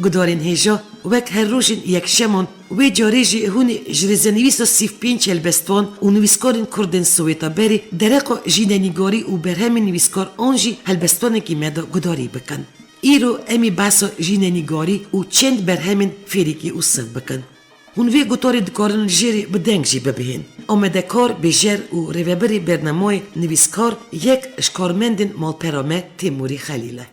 گدارین هیجا وک هر روشن یک شمان و جاریجی هون جرزنویس و سیف پینچ هلبستوان و نویسکارین کردن سویتا بری درقا جیننیگاری و برهم نویسکار آنجی هلبستوان کی مدا گداری بکن. ایرو امی باسا جیننیگاری و چند برهمین فریکی و صف بکن. هون وی گوتاری دکارن جیری بدنگ جی ببهین. آمده کار بجر و رویبری برنامه نویسکار یک اشکارمندن مالپرامه تیموری خلیله.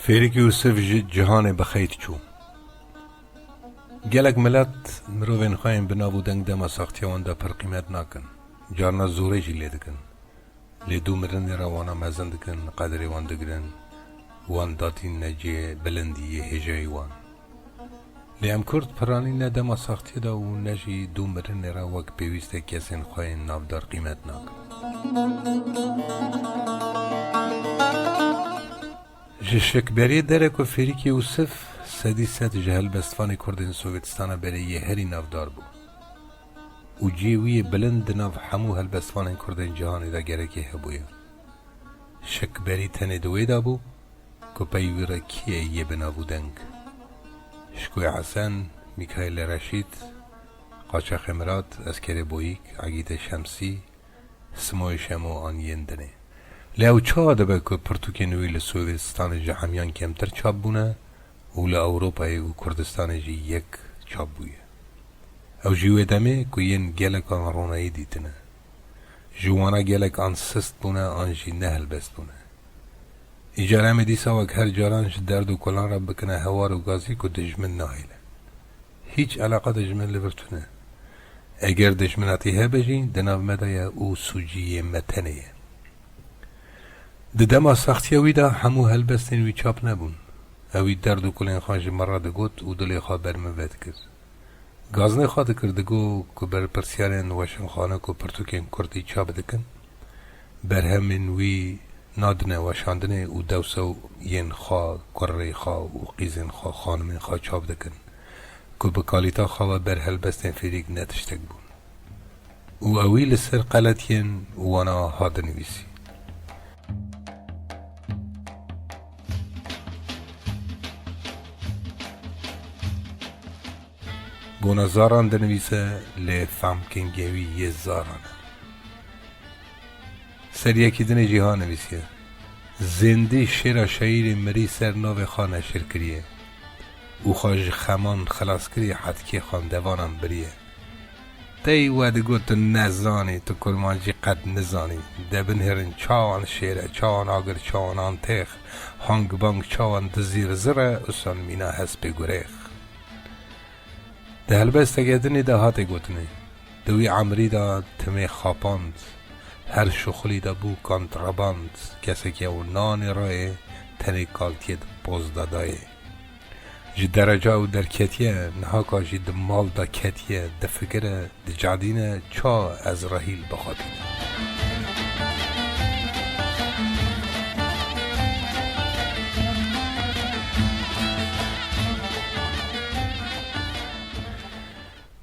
فێرێکی یوسف جیهانێ بەخەیت چوو. gelek millet mirovên xwe yên bi nav û deng dema saxtiyawan de pir nakin. Carna zorê jî lê dikin. Lê dû mirinê re wana mezin dikin, qederê wan digirin, wan datîn neciyê bilindiyê hêjeyê wan. Lê em Kurd piranî ne dema saxtiyê de û ne jî dû mirinê re wek pêwîst e kesên xwe yên navdar qîmet nakin. Ji şekberiyê derê ku Fêrîkî Yûsif sedî sed ji helbestvanê Kurdên Sovyetistana berê yê herî navdar bû û cî wî yê bilind di nav hemû helbestvanên Kurdên cîhanê de gerekê hebûye. Şekberî tenê di wê de bû ku pey wî re kî yê yê binav û deng. Şikoyê Hesen, Mîkaîl Reşîd, Qaçax Emirat, Eskerê Boyîk, Egîtê Şemsî, Simoyê Şemo an yên dinê. Lê ew çawa dibe ku pirtûkên wî li Swêdîstanê ji hemiyan kemtir çap bûne û li Ewropayê û Kurdistanê jî yek çap bûye. Ew jî wê demê ku yên gelekan ronayî dîtine. Ji wana gelek an sist bûne an jî ne helbest bûne. Îcar em ê dîsa wek her caran ji derd û kolan re bikine hewar û gazî ku dijmin nahêle. Hîç eleqa dijmin li vir tune. Eger dijminatî hebe jî di nav me de ye û sûciyê me tenê ye. Di dema saxtiya wî de hemû helbestên wî çap nebûn. Ew wî derd û kulên xwe ji me re digot û dilê xwe bermive dikir. Gaznê xwe dikir digo ku berpirsiyarên weşanxane ku pirtûkên Kurdî çap dikin, berhemên wî nadine weşandinê û dewsa yên xwe, kurrê xwe û qîzên xwe, xanimên xwe çap dikin ku bi kalîta xwe ve ber helbestên Fêrîk ne tiştek bûn. û ew wî li ser qeletiyên wana hat dinivîsî. Bona zaran dinivîse lê femkên gewî yê zaran e. Seriyekî dinê cîhan nivîsiye. Zêndî şêra şeîrê mirî ser navê xwe neşir kiriye û xwe ji xeman xilas kiriye hetkê xwendevanan biriye. Tey we digot tu nezanî, tu kurman jî qet nizanî. Debinêrin çawan şêre, çawan agir, çawan antêx, hang bang çawan dizîr zir e, usan mîna hespê gurêx. Di helbesteke dinê de hatê gotinê. Di wî emirî de timê xapand, her şoxilî de bû kontraband, kesekî ew nanê rayê tenê kaltiyê di poz de dayê. Ji dereca û derketiye, nihaka jî di mal de ketiye, di fikire, di cadîne ça ez rehîl bixwatîne.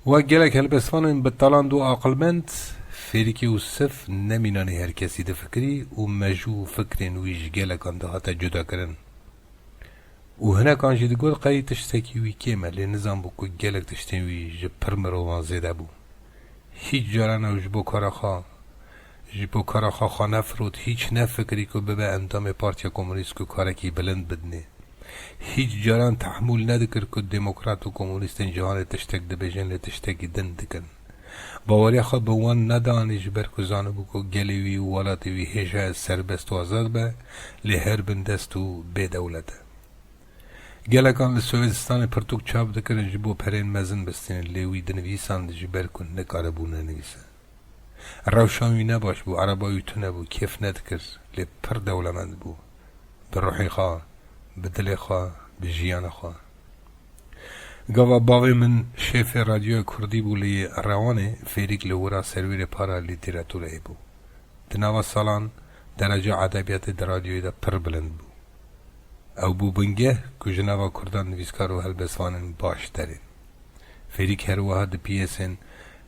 Wek gelek helbestvanên bitaland û aqilmend, Fêrîkî Yûsif nemînanê her kesî difikirî û mejû fikrên wî ji gelekan de hate cudakirin. û hinekan jî digot qeyî tiştekî wî kêm e, lê nizanbû ku gelek tiştên wî ji pir mirovan zêde bû. Hîç caran ew ji bo kara xwe xwe nefirot, hîç nefikirî ku bibe endamê Partiya Komûnîst ku karekî bilind bidinê. Hîç caran tehmûl nedikir ku demokrat û komûnîstên cîhanê tiştek dibêjin lê tiştekî din dikin. Baweriya xwe bi wan nedanî ji ber ku zanibû ku gelê wî û welatê wî hêja serbest û azad be, lê her bin dest û bêdewlet e. Gelekan li Swêdistanê pirtûk çap dikirin ji bo perên mezin bistînin, lê wî dinivîsan ji ber ku nekaribû nenivîse. Rewşan wî nebaş bû, ereba wî tune bû, kêf nedikir, lê pir dewlemend bû. Bi ruhê xwe, bi dilê xwe, bi jiyana xwe. Gava bavê min şêfê radyoya Kurdî bû lê Rewanê Fêrîk li wira serwîrê para lîteratûreyê bû. Di nava salan درجه ادبیات در رادیوی دا پر بلند بو. او بو بنگه که جناوا کردان نویسکار و هلبستوانن باش دارین. فریک هر وها دا پیسن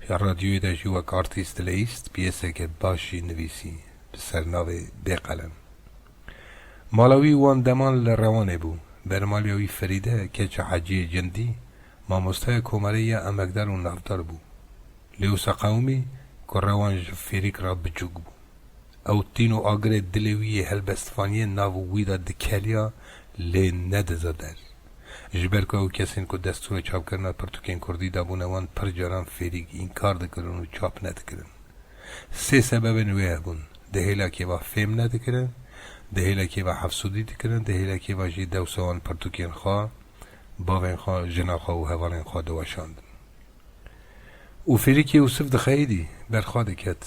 رادیوی دا جوک آرتیست لیست پیسه که باشی نویسی بسرناوی بقلم. مالاوی وان دمان لروانه بو. برمالیوی فریده که چه حجی جندی ماموستای کوماری امکدار و نافدار بو. لیوسا قومی که روانج فریک را بجوگ بو. او تینو آگر دلوی هلبستفانی ناو ویدا دکلیا لی ندزدر. جبر که او کسین که دستور چاپ کرنا پرتوکین کردی دابونوان پر جاران فریک این کار دکرن و چاپ ندکرن. سه سبب نویه بون. دهیلا که با فهم ندکرن، دهیلا که با حفظودی دکرن، دهیلا که با جی دوسوان پرتوکین خواه، باوین خواه، جنا خواه و هوالین خواه دواشاندن. او فریک یوسف دخیدی برخواه دکت.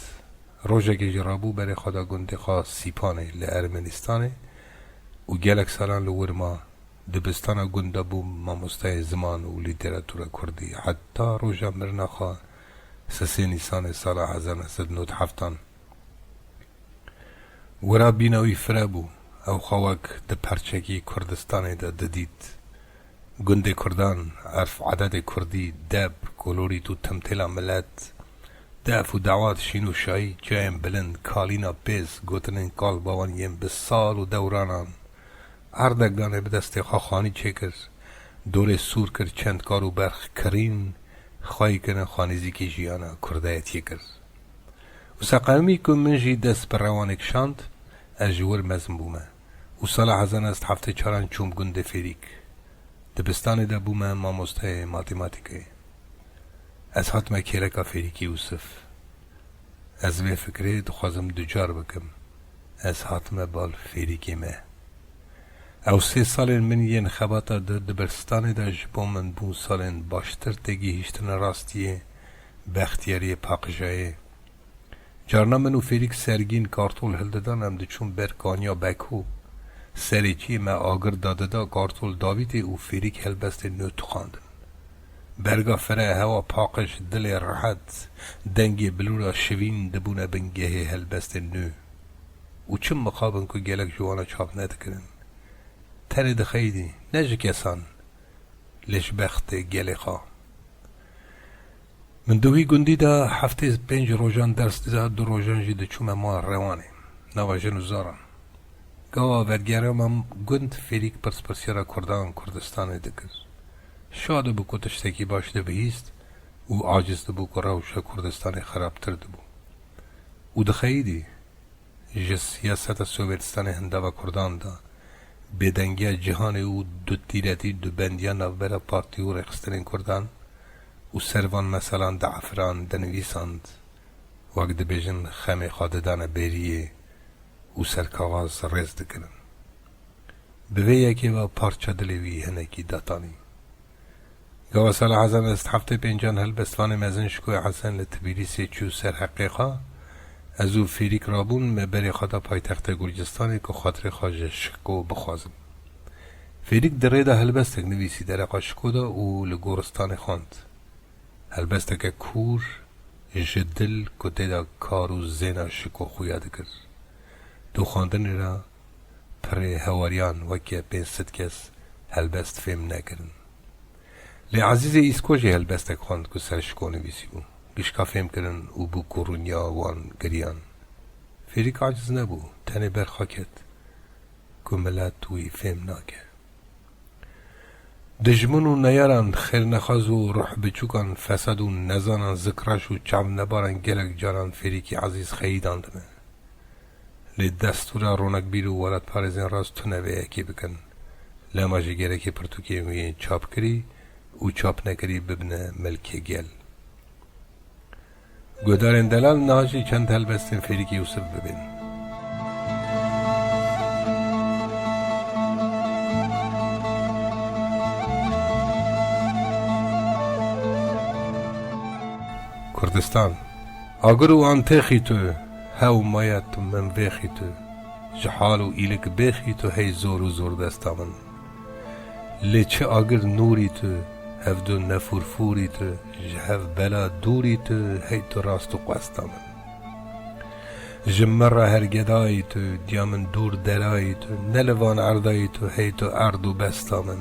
روژه که جرابو برای خدا گنده خواه سیپانه لارمنستانه و گلک سالان لورما دبستان گنده بو ماموستای زمان و لیتراتور کردی حتی روژه مرنا خواه 3 نیسان سال 1997 ورا بینوی فرابو او خواک ده پرچگی کردستان ده ددید گنده کردان عرف عدد کردی دب کلوری تو تمثیل ملت دعف و دعوات شینو شایی جایم بلند کالینا بیز گوتنین کال باوان یم بسال و دورانان اردگانه به دست خواخانی چکر دور سور کر چند کارو برخ کرین خواهی کنه خانیزی که جیانا کردایت یکر و سقامی که منجی دست پر روانک شاند از جور مزم بومه و سال 1974 چوم گنده فریک دبستان ده بومه ماموسته ماتماتیکه از حتما کلکا فریکی یوسف از وی فکره دخوازم دجار بکم از حتما بال فریکی مه او 3 سال من ین خباتا ده دبرستان ده جبو من بون سالن باشتر تگی هیشتن راستیه بختیاری پاقجایه جارنا منو فریک سرگین کارتول هلددان هم ده چون برکانیا بکو سریچی ما آگر داده دا کارتول داویده او فریک هلبست نو تخاندن برگا فره هوا پاقش دل راحت دنگی بلورا شوین دبونه بنگه هلبست نو و چم مقابن که گلک جوانا چاپ ندکرن تنه دخیدی نجه کسان لش بخت گلخا من دوی گندی دا هفته 5 روزان درس دیده 2 روزان جیده چوم ما روانه نوا جنو زارم گوا ورگرم هم گند فریک پرسپرسیرا کردستان دکر شاده بو که تشتکی باشده بهیست و عاجزده بو که روش کردستان خراب ترده بو و دخیدی جه سیاست سوویتستان هنده و کردان دا بدنگی جهان او دو تیرتی دو بندیان نوبر پارتی و رخسترین کردان و سروان مثلا دعفران دنویساند وقت بیجن خم خاددان بریه و سرکاغاز رز دکرن به یکی و پارچه دلوی هنکی داتانی گوا سال 1975 هلبستوان مزن شکوی حسن لتبریسی چو سر حقیقا از او فریک رابون مبری خدا پایتخت گرجستانی که خاطر خواج شکو بخوازم فریک در ریده هلبستک نویسی در اقا شکو دا او لگورستان خواند هلبستک کور جدل کتی دا کارو زینا شکو خویاده کرد دو خواندن را پر هواریان وکی 500 کس هلبست فهم نکرن لی عزیز ایسکوژی هلبستک خواند که سر شکو نویسی بو گشکا فهم کرن او بو کورونیا وان گریان فریک عجز نبو تنه برخاکت که ملت توی فهم ناکه دجمن و نیاران خیر نخواز و روح بچوکان فسد و نزانان ذکرش و چعب نبارن گلک جاران فریکی عزیز خیدان دمه لی دستورا رونک بیرو ولد پارزین راز تو نوه اکی بکن لما جگره که پرتوکی موین چاپ کری و چاپ نکری ببنه ملک گل گودارن دلال ناجی چند هلبستین فریکی یوسف ببین کردستان اگر و انتخی تو هاو مایت من ویخی تو جحال و ایلک بیخی تو هی زور و زور دستا من لیچه اگر نوری تو هفدو نفورفوری تو جهف بلا دوری تو هی تو راست و قوستا من جمرة هرگدایی تو دیامن دور درایی تو نلوان عردایی تو هی تو عرض و بستا من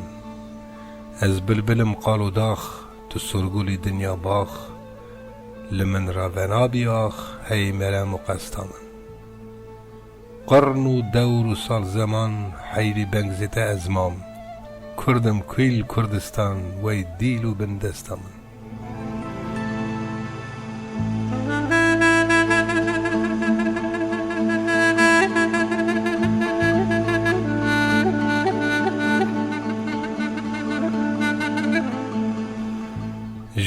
از بلبلم قال و داخ تو سرگولی دنیا باخ لمن را ونابی آخ هی مرم و قستا من قرن و دور و سال زمان حیری بنگزیت ازمام کردم کیل کردستان وی دیل و بندستا من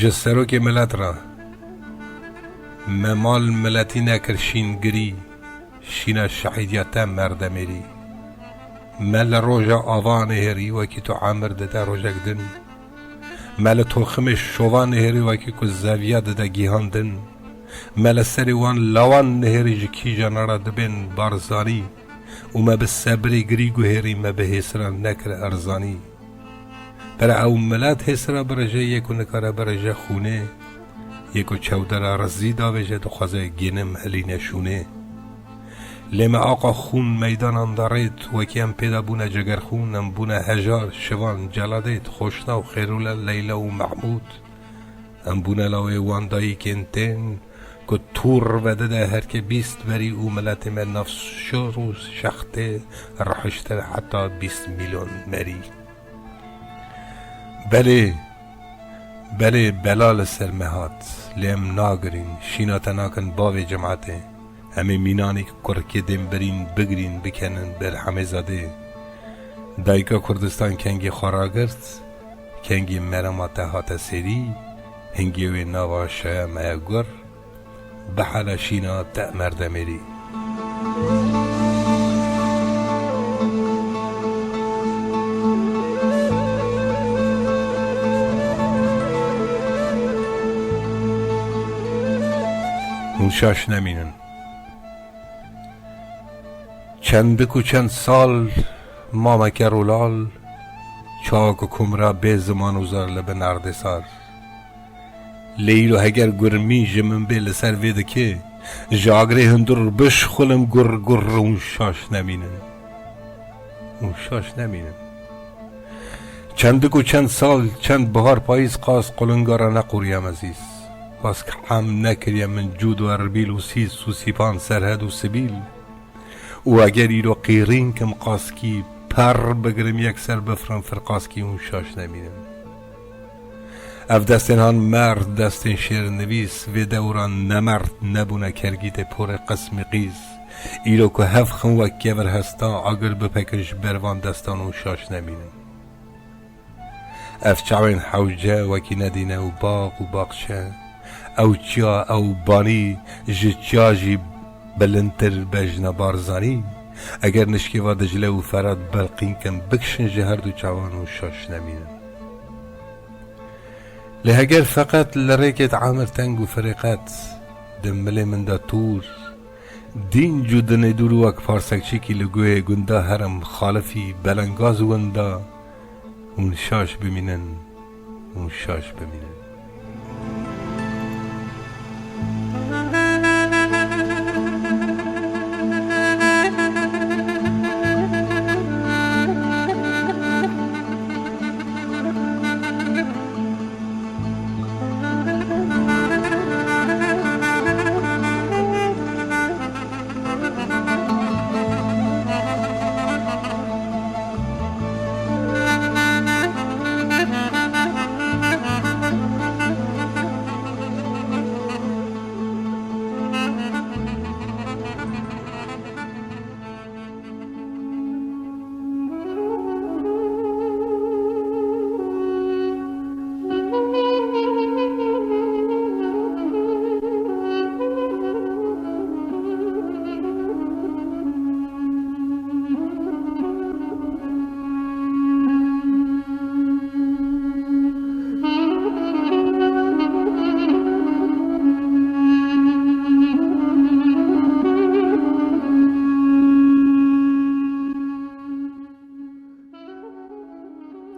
جسرو که ملت را ممال ملتی نکر شین گری شینا شحیدیت مردمیری مل روژا آوان هری وکی تو عامر دده روژا گدن مل توخمش شوان هری وکی که زویه دده گیهان دن مل سری وان لوان هری جکی جانارا دبین بارزانی و ما به صبری گریگو هری ما به حسران نکر ارزانی برای او ملت حسرا برجه یکو نکاره برجه خونه یکو چودر رزی داویجه دو خوزه گینم هلی نشونه لما آقا خون میدانم دارید وکی هم پیدا بونه جگر خونم بونه هجار شوان جلادید خوشنا و خیرولا لیلا و محمود هم بونه لاوی واندایی کنتین که تور وده ده هر که بیست بری او ملت من نفس شروز شخته رحشتر حتی 20 میلیون مری بله بلال سرمهات لیم ناگرین شینات ناکن باوی جماعته همه مینانی که کرکی دیم برین بگرین بکنن بر همه زاده دایکا کردستان کنگی خوراگرد کنگی مرمات هات سری هنگی وی نوا شایا مهگر بحال شینا تا مردمیری اون شاش نمینن چند بکو چند سال ماما کرولال چاک و کمرا به زمان وزار لب نرد سار لیلو هگر گرمی جمن به لسر ویده که جاگره هندر بش خلم گر گر اون شاش نمینن چند بکو چند سال چند بهار پاییز قاس قلنگارا نقوریم عزیز باز که هم نکریم من جود و اربیل و سیس و سیپان سرهد و سبیل و اگر ایرو قیرین کم قاسکی پر بگرم یک سر بفرم فرقاسکی اون شاش نمینم اف دستین هان مرد دستین شیر نویس و دوران نمرد نبونه کرگیت پر قسم قیز ایرو که هف خم و کور هستا اگر بپکش بروان دستان اون شاش نمینم اف چاوین حوجه وکی ندینه و باغشه او چیا او بانی جی بلندتر بجنا بارزانی اگر نشکی و دجله و فراد بلقین کم بکشن جهر دو چوان و شاش نمینن لهگر فقط لریکت عامر تنگ و فرقات دمله من دا تور دین جودن دور وک پارسکچی کی لگوه گنده هرم خالفی بلنگاز وندا اون شاش بمینن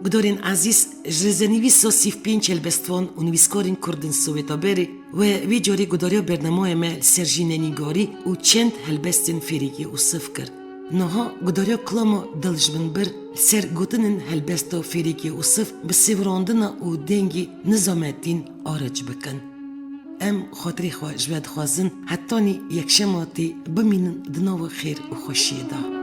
گدارین عزیز جرزنیویس و سیف پینچ البستوان و نویسکارین کردن سویتا بری و وی جاری گداریا برنامه مل سرجیننیگاری و چند هلبستن فریگی و صف کرد. نها گداریا کلاما دلجبن بر سر گوتنن هلبستو فریگی و صف بسیوراندنا و دنگی نظامتین آرج بکن. ام خاطری خواه جوید خوازن حتانی یک شماتی بمینن دناو خیر و خوشیه دا.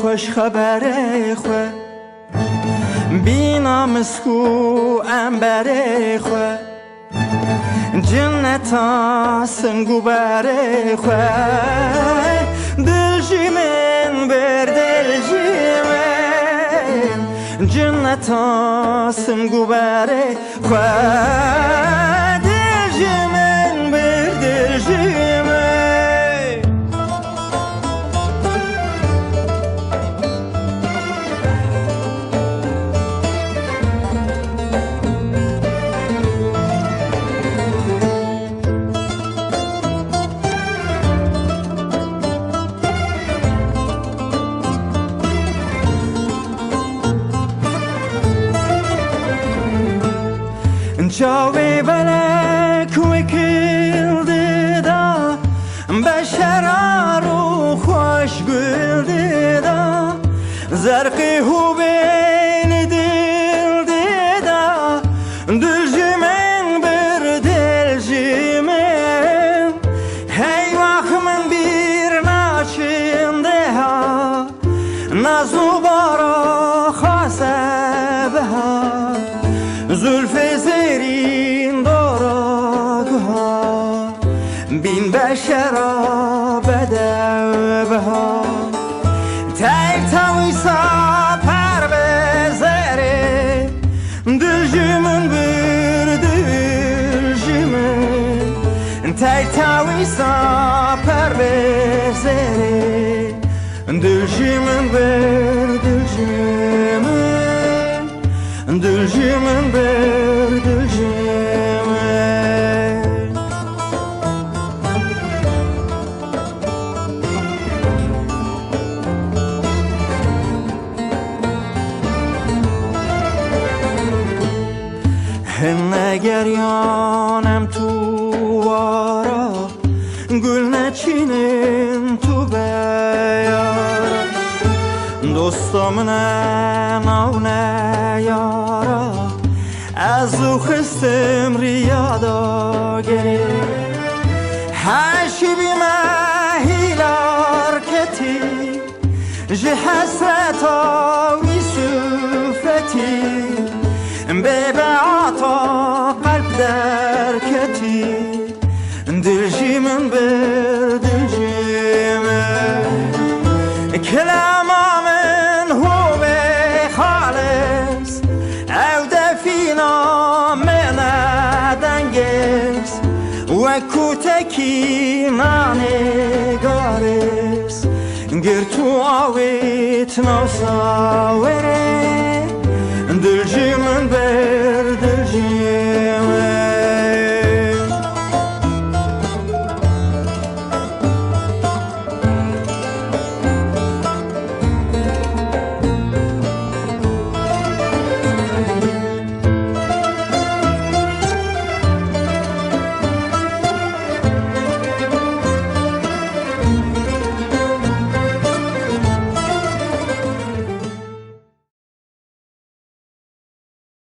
خوش خبر خو بینام سکو انبر خو جنتا سنگو بر خو دلجی من بر دلجی من جنتا سنگو بر خو دلجی من بر دلجی من جاوی بلک وکلده دا بشرا رو خوش گلده دا زرقی هو بین دلده دا دلجی من بر دلجی من هی وقت من بیر ناچنده ها نازو بارا خاسه بها زلف زیرین دارگها بین بشرا بدوها تک تاویسا پر بزره دلجمن بر دلجمن تک تاویسا پر بزره دلجمن بر دلجمن دلجمن بر دلجمن نگریانم تو وارا گل نچینم تو بیارا دوستم ناو نیارا از او خستم ریادا گری هشی بی مهیلار کتی جه حسرتا وی سوفتی ببعاتا قلب در کتی دلجی من بر دلجی من کلام من هو به خالص او دفینا من دنگس و کوتکی نانگارس گر تو آویت نوساوره